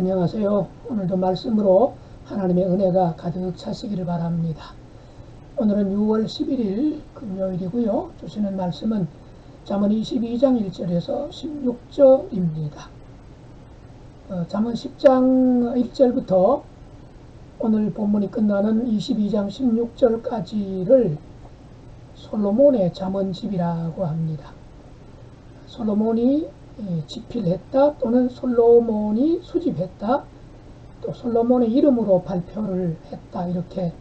안녕하세요. 오늘도 말씀으로 하나님의 은혜가 가득 차시기를 바랍니다. 오늘은 6월 11일 금요일이고요. 주시는 말씀은 잠언 22장 1절에서 16절입니다. 잠언 10장 1절부터 오늘 본문이 끝나는 22장 16절까지를 솔로몬의 잠언집이라고 합니다. 솔로몬이 집필했다 또는 솔로몬이 수집했다 또 솔로몬의 이름으로 발표를 했다 이렇게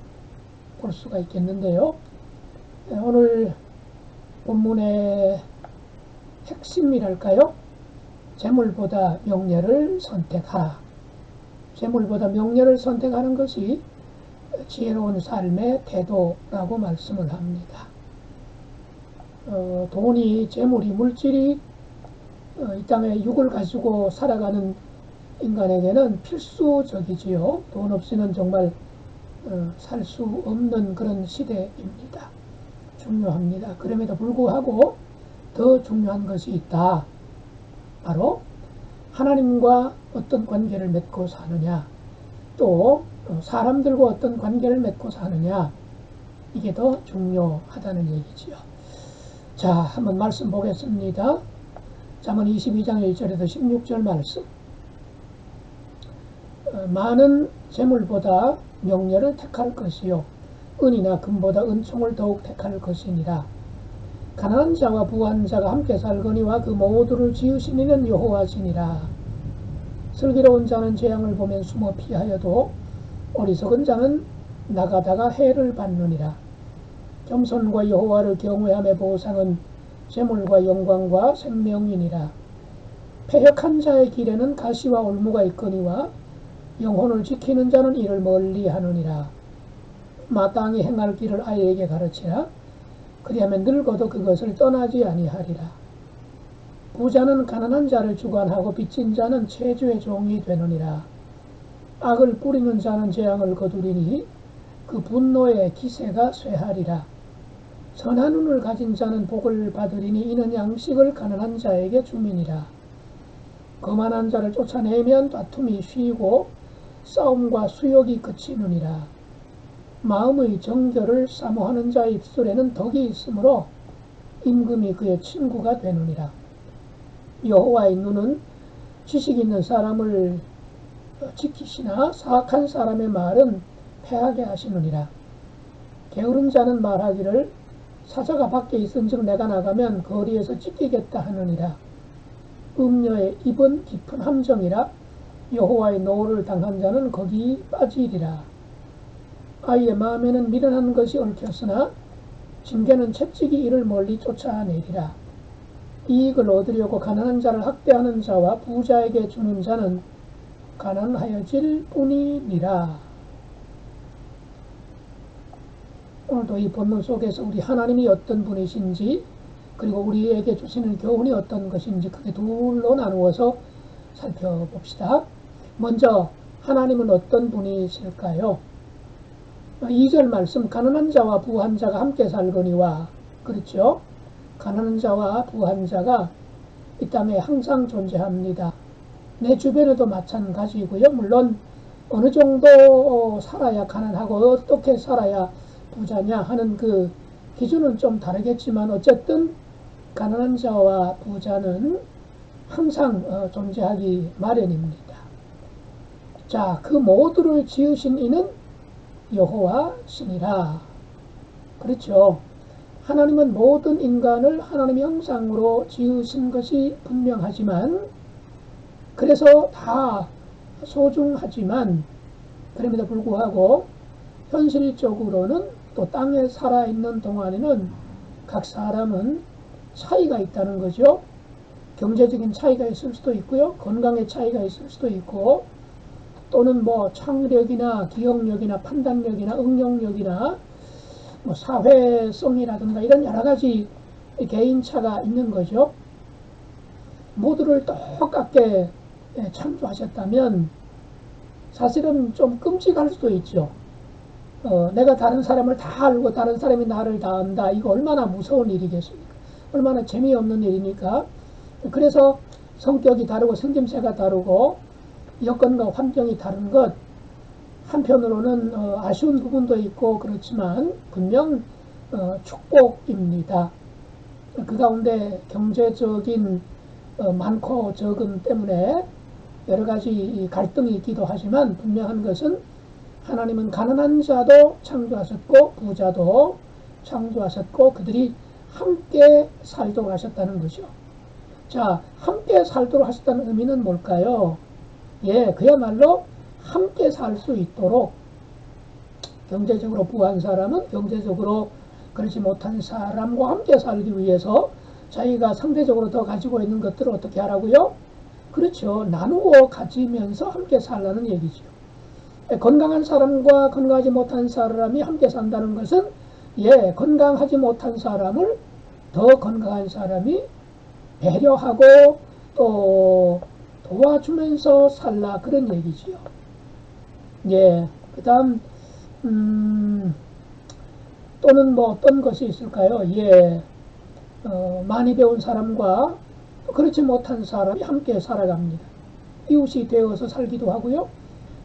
볼 수가 있겠는데요. 오늘 본문의 핵심이랄까요? 재물보다 명예를 선택하라. 재물보다 명예를 선택하는 것이 지혜로운 삶의 태도라고 말씀을 합니다. 돈이, 재물이, 물질이 이 땅에 육을 가지고 살아가는 인간에게는 필수적이지요. 돈 없이는 정말 살 수 없는 그런 시대입니다. 중요합니다. 그럼에도 불구하고 더 중요한 것이 있다. 바로 하나님과 어떤 관계를 맺고 사느냐, 또 사람들과 어떤 관계를 맺고 사느냐, 이게 더 중요하다는 얘기지요. 자, 한번 말씀 보겠습니다. 잠언 22장 1절에서 16절 말씀. 많은 재물보다 명예를 택할 것이요 은이나 금보다 은총을 더욱 택할 것이니라. 가난한 자와 부한 자가 함께 살거니와 그 모두를 지으신 이는 여호와시니라. 슬기로운 자는 재앙을 보면 숨어 피하여도 어리석은 자는 나가다가 해를 받느니라. 겸손과 여호와를 경외함의 보상은 재물과 영광과 생명이니라. 패역한 자의 길에는 가시와 올무가 있거니와 영혼을 지키는 자는 이를 멀리하느니라. 마땅히 행할 길을 아이에게 가르치라. 그리하면 늙어도 그것을 떠나지 아니하리라. 부자는 가난한 자를 주관하고 빚진 자는 체주의 종이 되느니라. 악을 뿌리는 자는 재앙을 거두리니 그 분노의 기세가 쇠하리라. 선한 눈을 가진 자는 복을 받으리니 이는 양식을 가난한 자에게 줌이니라. 거만한 자를 쫓아내면 다툼이 쉬고 싸움과 수욕이 그치느니라. 마음의 정결을 사모하는 자의 입술에는 덕이 있으므로 임금이 그의 친구가 되느니라. 여호와의 눈은 지식 있는 사람을 지키시나 사악한 사람의 말은 패하게 하시느니라. 게으른 자는 말하기를 사자가 밖에 있은즉 내가 나가면 거리에서 찢기겠다 하느니라. 음녀의 입은 깊은 함정이라. 여호와의 노를 당한 자는 거기 빠지리라. 아이의 마음에는 미련한 것이 얽혔으나 징계는 채찍이 이를 멀리 쫓아내리라. 이익을 얻으려고 가난한 자를 학대하는 자와 부자에게 주는 자는 가난하여질 뿐이니라. 오늘도 이 본문 속에서 우리 하나님이 어떤 분이신지 그리고 우리에게 주시는 교훈이 어떤 것인지 크게 둘로 나누어서 살펴봅시다. 먼저 하나님은 어떤 분이실까요? 2절 말씀, 가난한 자와 부한 자가 함께 살거니와, 그렇죠? 가난한 자와 부한 자가 이 땅에 항상 존재합니다. 내 주변에도 마찬가지고요. 물론 어느 정도 살아야 가난하고 어떻게 살아야 부자냐 하는 그 기준은 좀 다르겠지만 어쨌든 가난한 자와 부자는 항상 존재하기 마련입니다. 자, 그 모두를 지으신 이는 여호와시니라. 그렇죠. 하나님은 모든 인간을 하나님의 형상으로 지으신 것이 분명하지만 그래서 다 소중하지만 그럼에도 불구하고 현실적으로는 또 땅에 살아있는 동안에는 각 사람은 차이가 있다는 거죠. 경제적인 차이가 있을 수도 있고요. 건강의 차이가 있을 수도 있고 또는 뭐 창의력이나 기억력이나 판단력이나 응용력이나 뭐 사회성이라든가 이런 여러 가지 개인차가 있는 거죠. 모두를 똑같게 창조하셨다면 사실은 좀 끔찍할 수도 있죠. 내가 다른 사람을 다 알고 다른 사람이 나를 다 안다. 이거 얼마나 무서운 일이겠습니까? 얼마나 재미없는 일이니까. 그래서 성격이 다르고 생김새가 다르고 여건과 환경이 다른 것, 한편으로는 아쉬운 부분도 있고 그렇지만 분명 축복입니다. 그 가운데 경제적인 많고 적음 때문에 여러 가지 갈등이 있기도 하지만 분명한 것은 하나님은 가난한 자도 창조하셨고 부자도 창조하셨고 그들이 함께 살도록 하셨다는 거죠. 자, 함께 살도록 하셨다는 의미는 뭘까요? 예, 그야말로 함께 살 수 있도록 경제적으로 부한 사람은 경제적으로 그렇지 못한 사람과 함께 살기 위해서 자기가 상대적으로 더 가지고 있는 것들을 어떻게 하라고요? 그렇죠. 나누어 가지면서 함께 살라는 얘기죠. 건강한 사람과 건강하지 못한 사람이 함께 산다는 것은 예, 건강하지 못한 사람을 더 건강한 사람이 배려하고 또 도와주면서 살라 그런 얘기지요. 예, 그 다음 또는 뭐 어떤 것이 있을까요? 예, 많이 배운 사람과 그렇지 못한 사람이 함께 살아갑니다. 이웃이 되어서 살기도 하고요.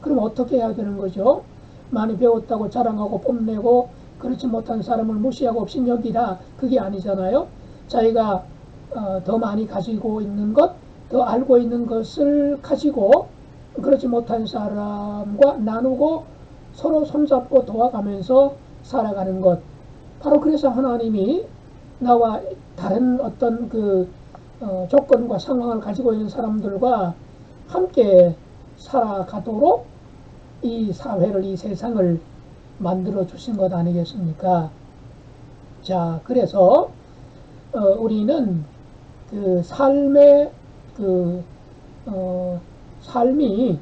그럼 어떻게 해야 되는 거죠? 많이 배웠다고 자랑하고 뽐내고 그렇지 못한 사람을 무시하고 없인 여기라 그게 아니잖아요. 자기가 더 많이 가지고 있는 것, 더 알고 있는 것을 가지고 그렇지 못한 사람과 나누고 서로 손잡고 도와가면서 살아가는 것. 바로 그래서 하나님이 나와 다른 어떤 조건과 상황을 가지고 있는 사람들과 함께 살아가도록 이 사회를, 이 세상을 만들어 주신 것 아니겠습니까? 자, 그래서 우리는 그 삶의 삶이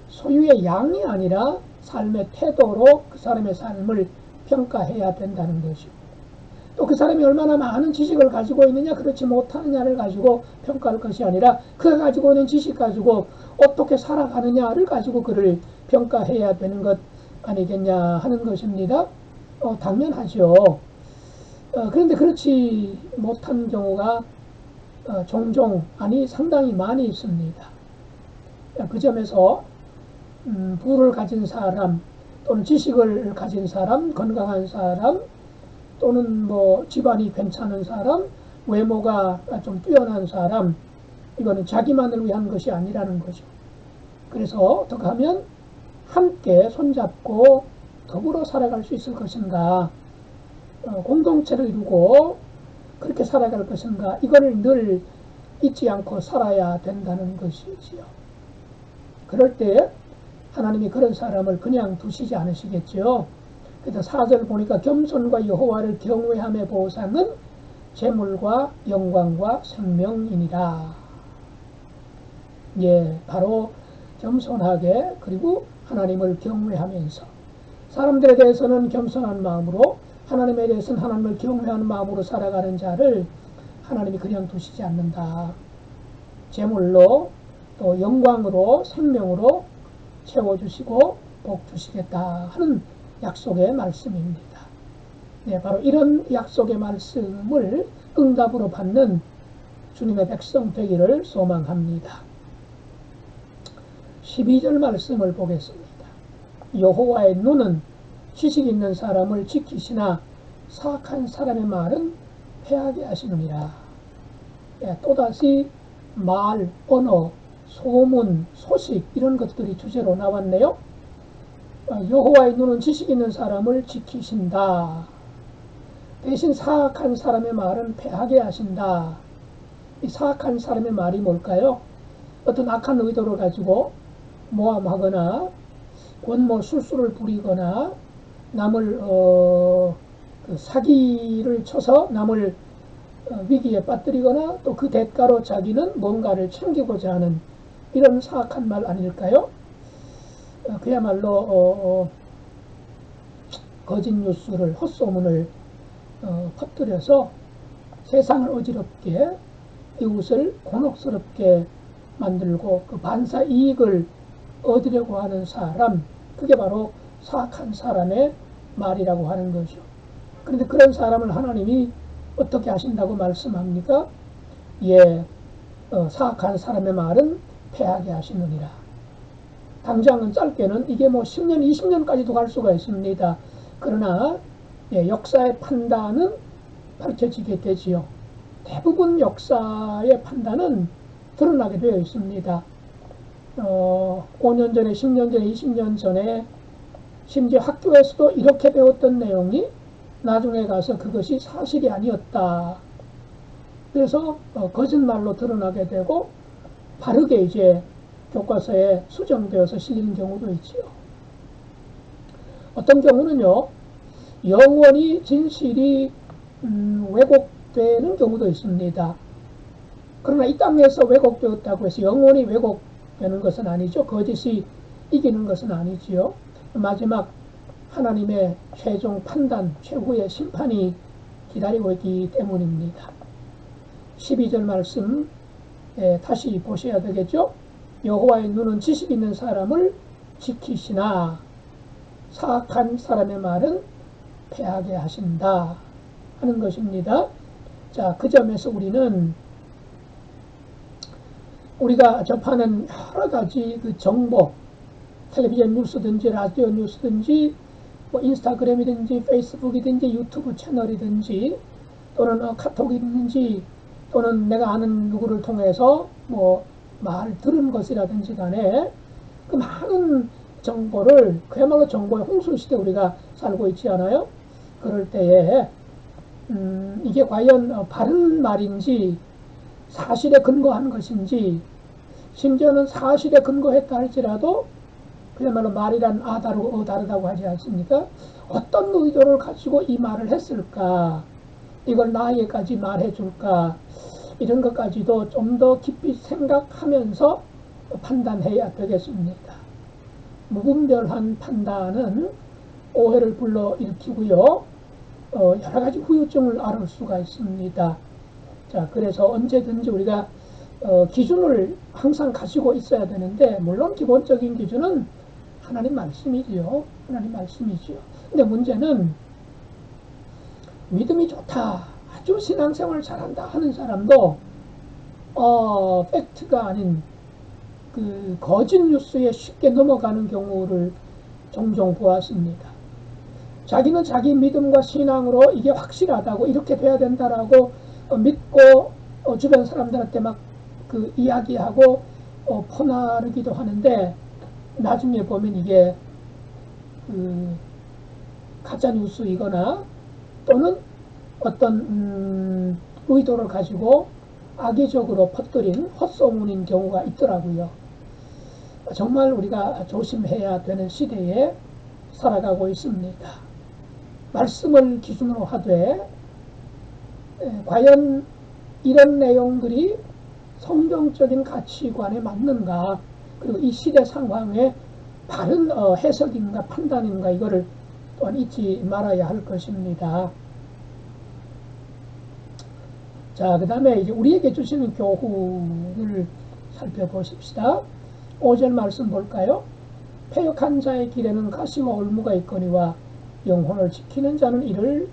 소유의 양이 아니라 삶의 태도로 그 사람의 삶을 평가해야 된다는 것이고, 또 그 사람이 얼마나 많은 지식을 가지고 있느냐 그렇지 못하느냐를 가지고 평가할 것이 아니라 그가 가지고 있는 지식 가지고 어떻게 살아가느냐를 가지고 그를 평가해야 되는 것 아니겠냐 하는 것입니다. 당연하죠. 그런데 그렇지 못한 경우가 종종 아니 상당히 많이 있습니다. 그 점에서 부를 가진 사람 또는 지식을 가진 사람, 건강한 사람 또는 뭐 집안이 괜찮은 사람, 외모가 좀 뛰어난 사람, 이거는 자기만을 위한 것이 아니라는 거죠. 그래서 어떻게 하면 함께 손잡고 더불어 살아갈 수 있을 것인가, 공동체를 이루고 그렇게 살아갈 것인가, 이거를 늘 잊지 않고 살아야 된다는 것이지요. 그럴 때 하나님이 그런 사람을 그냥 두시지 않으시겠죠. 그래서 4절 보니까 겸손과 여호와를 경외함의 보상은 재물과 영광과 생명이니라. 예, 바로 겸손하게 그리고 하나님을 경외하면서 사람들에 대해서는 겸손한 마음으로 하나님에 대해서는 하나님을 경외하는 마음으로 살아가는 자를 하나님이 그냥 두시지 않는다. 재물로 또 영광으로 생명으로 채워주시고 복 주시겠다 하는 약속의 말씀입니다. 네, 바로 이런 약속의 말씀을 응답으로 받는 주님의 백성 되기를 소망합니다. 12절 말씀을 보겠습니다. 여호와의 눈은 지식 있는 사람을 지키시나 사악한 사람의 말은 패하게 하시느니라. 네, 또다시 말, 언어, 소문, 소식 이런 것들이 주제로 나왔네요. 여호와의 눈은 지식 있는 사람을 지키신다. 대신 사악한 사람의 말은 패하게 하신다. 이 사악한 사람의 말이 뭘까요? 어떤 악한 의도를 가지고 모함하거나 권모 술수를 부리거나 남을 사기를 쳐서 남을 위기에 빠뜨리거나 또 그 대가로 자기는 뭔가를 챙기고자 하는 이런 사악한 말 아닐까요? 그야말로 거짓 뉴스를, 헛소문을 퍼뜨려서 세상을 어지럽게 이웃을 곤혹스럽게 만들고 그 반사 이익을 얻으려고 하는 사람, 그게 바로 사악한 사람의 말이라고 하는 거죠. 그런데 그런 사람을 하나님이 어떻게 하신다고 말씀합니까? 예, 사악한 사람의 말은 패하게 하시느니라. 당장은 짧게는 이게 뭐 10년, 20년까지도 갈 수가 있습니다. 그러나 역사의 판단은 밝혀지게 되지요. 대부분 역사의 판단은 드러나게 되어 있습니다. 5년 전에, 10년 전에, 20년 전에 심지어 학교에서도 이렇게 배웠던 내용이 나중에 가서 그것이 사실이 아니었다. 그래서 거짓말로 드러나게 되고 바르게 이제 교과서에 수정되어서 실리는 경우도 있지요. 어떤 경우는요, 영원히 진실이 왜곡되는 경우도 있습니다. 그러나 이 땅에서 왜곡되었다고 해서 영원히 왜곡되는 것은 아니죠. 거짓이 이기는 것은 아니지요. 마지막 하나님의 최종 판단, 최후의 심판이 기다리고 있기 때문입니다. 12절 말씀 다시 보셔야 되겠죠. 여호와의 눈은 지식 있는 사람을 지키시나 사악한 사람의 말은 패하게 하신다 하는 것입니다. 자, 그 점에서 우리가 접하는 여러 가지 그 정보, 텔레비전 뉴스든지 라디오 뉴스든지 뭐 인스타그램이든지 페이스북이든지 유튜브 채널이든지 또는 카톡이든지 또는 내가 아는 누구를 통해서 뭐 말 들은 것이라든지 간에 그 많은 정보를 그야말로 정보의 홍수시대 우리가 살고 있지 않아요? 그럴 때에 이게 과연 바른 말인지 사실에 근거한 것인지 심지어는 사실에 근거했다 할지라도 그야말로 말이란 아 다르고 어 다르다고 하지 않습니까? 어떤 의도를 가지고 이 말을 했을까? 이걸 나에게까지 말해줄까? 이런 것까지도 좀 더 깊이 생각하면서 판단해야 되겠습니다. 무분별한 판단은 오해를 불러일으키고요. 여러 가지 후유증을 앓을 수가 있습니다. 자, 그래서 언제든지 우리가 기준을 항상 가지고 있어야 되는데, 물론 기본적인 기준은 하나님 말씀이지요. 하나님 말씀이지요. 근데 문제는 믿음이 좋다, 아주 신앙생활 잘한다 하는 사람도 팩트가 아닌 그 거짓 뉴스에 쉽게 넘어가는 경우를 종종 보았습니다. 자기는 자기 믿음과 신앙으로 이게 확실하다고 이렇게 돼야 된다라고 믿고 주변 사람들한테 막 그 이야기하고 퍼나르기도 하는데 나중에 보면 이게 가짜 뉴스이거나 또는 어떤 의도를 가지고 악의적으로 퍼뜨린 헛소문인 경우가 있더라고요. 정말 우리가 조심해야 되는 시대에 살아가고 있습니다. 말씀을 기준으로 하되 과연 이런 내용들이 성경적인 가치관에 맞는가, 그리고 이 시대 상황에 바른 해석인가 판단인가, 이거를 또한 잊지 말아야 할 것입니다. 자, 그 다음에 이제 우리에게 주시는 교훈을 살펴보십시다. 5절 말씀 볼까요? 패역한 자의 길에는 가시와 올무가 있거니와 영혼을 지키는 자는 이를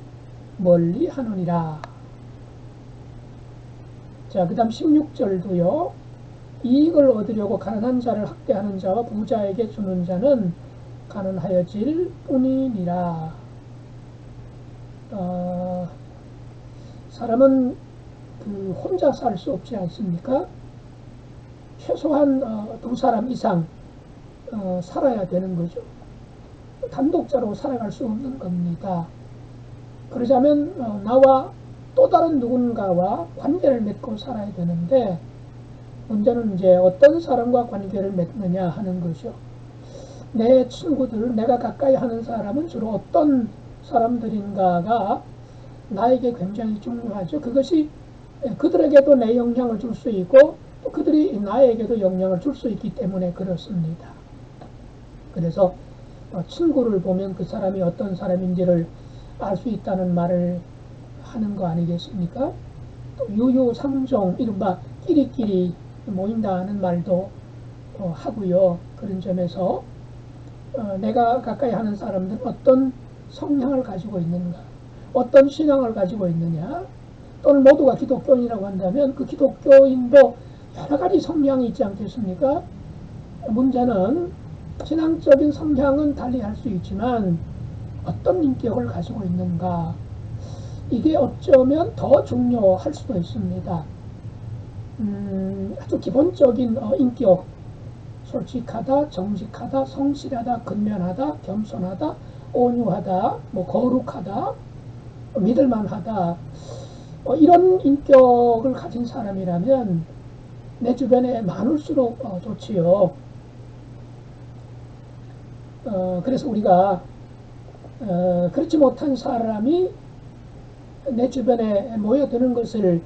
멀리 하느니라. 자, 그 다음 16절도요. 이익을 얻으려고 가난한 자를 학대하는 자와 부자에게 주는 자는 가난하여질 뿐이니라. 사람은 혼자 살 수 없지 않습니까? 최소한 두 사람 이상 살아야 되는 거죠. 단독자로 살아갈 수 없는 겁니다. 그러자면 나와 또 다른 누군가와 관계를 맺고 살아야 되는데, 문제는 이제 어떤 사람과 관계를 맺느냐 하는 거죠. 내 친구들, 내가 가까이 하는 사람은 주로 어떤 사람들인가가 나에게 굉장히 중요하죠. 그것이 그들에게도 내 영향을 줄 수 있고 또 그들이 나에게도 영향을 줄 수 있기 때문에 그렇습니다. 그래서 친구를 보면 그 사람이 어떤 사람인지를 알 수 있다는 말을 하는 거 아니겠습니까? 또 유유상종, 이른바 끼리끼리 모인다는 말도 하고요. 그런 점에서 내가 가까이 하는 사람들은 어떤 성향을 가지고 있는가, 어떤 신앙을 가지고 있느냐, 또는 모두가 기독교인이라고 한다면 그 기독교인도 여러 가지 성향이 있지 않겠습니까? 문제는 신앙적인 성향은 달리할 수 있지만 어떤 인격을 가지고 있는가, 이게 어쩌면 더 중요할 수도 있습니다. 아주 기본적인 인격, 솔직하다, 정직하다, 성실하다, 근면하다, 겸손하다, 온유하다, 뭐 거룩하다, 믿을만하다, 이런 인격을 가진 사람이라면 내 주변에 많을수록 좋지요. 그래서 우리가 그렇지 못한 사람이 내 주변에 모여드는 것을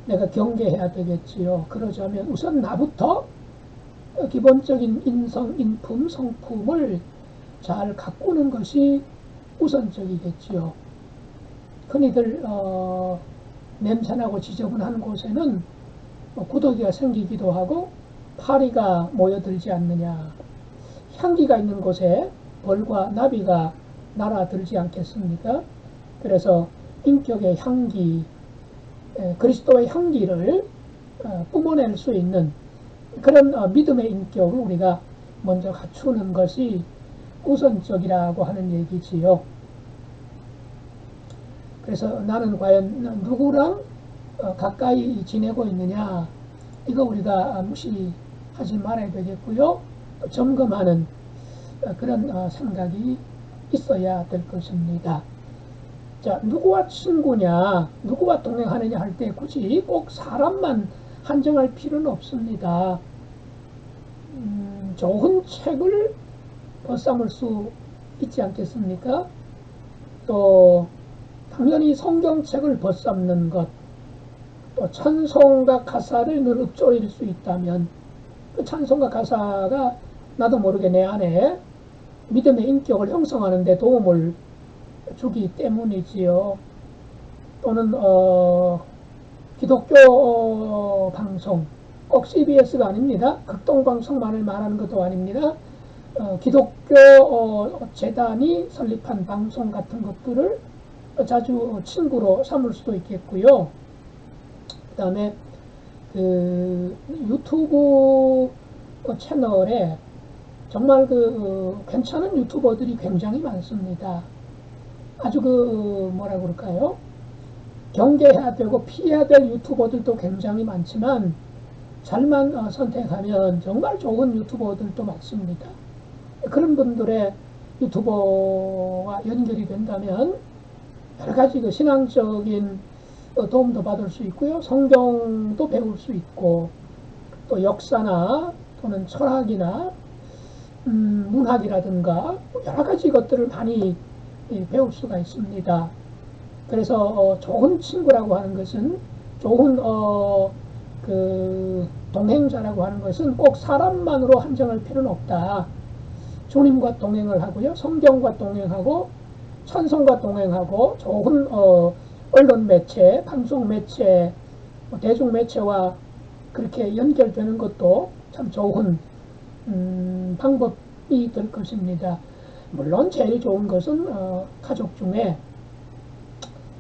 내가 경계해야 되겠지요. 그러자면 우선 나부터 기본적인 인성, 인품, 성품을 잘 가꾸는 것이 우선적이겠지요. 흔히들 냄새나고 지저분한 곳에는 구더기가 생기기도 하고 파리가 모여들지 않느냐, 향기가 있는 곳에 벌과 나비가 날아들지 않겠습니까? 그래서 인격의 향기, 그리스도의 향기를 뿜어낼 수 있는 그런 믿음의 인격을 우리가 먼저 갖추는 것이 우선적이라고 하는 얘기지요. 그래서 나는 과연 누구랑 가까이 지내고 있느냐, 이거 우리가 무시하지 말아야 되겠고요. 또 점검하는 그런 생각이 있어야 될 것입니다. 자, 누구와 친구냐, 누구와 동행하느냐 할 때 굳이 꼭 사람만 한정할 필요는 없습니다. 좋은 책을 벗삼을 수 있지 않겠습니까? 또 당연히 성경책을 벗삼는 것, 또 찬송가 가사를 늘 읊조릴 수 있다면 그 찬송가 가사가 나도 모르게 내 안에 믿음의 인격을 형성하는 데 도움을 주기 때문이지요. 또는 기독교 방송, 꼭 CBS가 아닙니다. 극동방송만을 말하는 것도 아닙니다. 기독교 재단이 설립한 방송 같은 것들을 자주 친구로 삼을 수도 있겠고요. 그 다음에 그 유튜브 채널에 정말 괜찮은 유튜버들이 굉장히 많습니다. 아주 뭐라 그럴까요? 경계해야 되고 피해야 될 유튜버들도 굉장히 많지만 잘만 선택하면 정말 좋은 유튜버들도 많습니다. 그런 분들의 유튜버와 연결이 된다면 여러 가지 신앙적인 도움도 받을 수 있고요. 성경도 배울 수 있고 또 역사나 또는 철학이나 문학이라든가 여러 가지 것들을 많이 배울 수가 있습니다. 그래서 좋은 친구라고 하는 것은, 좋은 그 동행자라고 하는 것은 꼭 사람만으로 한정할 필요는 없다. 주님과 동행을 하고요, 성경과 동행하고 찬송과 동행하고 좋은 언론 매체, 방송 매체, 대중 매체와 그렇게 연결되는 것도 참 좋은 방법이 될 것입니다. 물론 제일 좋은 것은 가족 중에,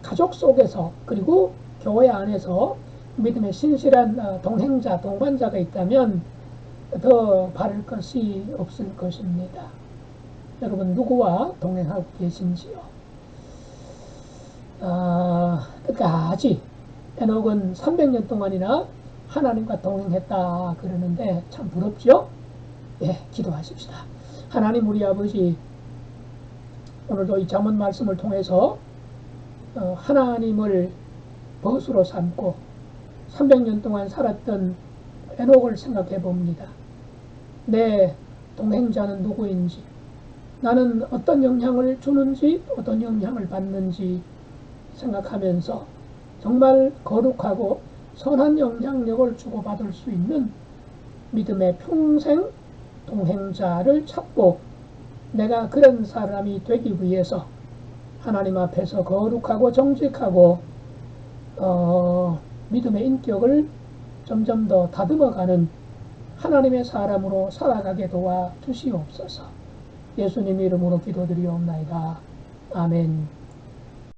가족 속에서, 그리고 교회 안에서 믿음의 신실한 동행자, 동반자가 있다면 더 바랄 것이 없을 것입니다. 여러분 누구와 동행하고 계신지요? 끝까지 에녹은 300년 동안이나 하나님과 동행했다 그러는데 참 부럽죠? 예, 기도하십시다. 하나님 우리 아버지, 오늘도 이 잠언 말씀을 통해서 하나님을 벗으로 삼고 300년 동안 살았던 에녹을 생각해 봅니다. 내 동행자는 누구인지, 나는 어떤 영향을 주는지, 어떤 영향을 받는지 생각하면서 정말 거룩하고 선한 영향력을 주고받을 수 있는 믿음의 평생 동행자를 찾고 내가 그런 사람이 되기 위해서 하나님 앞에서 거룩하고 정직하고 믿음의 인격을 점점 더 다듬어가는 하나님의 사람으로 살아가게 도와 주시옵소서. 예수님 이름으로 기도드리옵나이다. 아멘.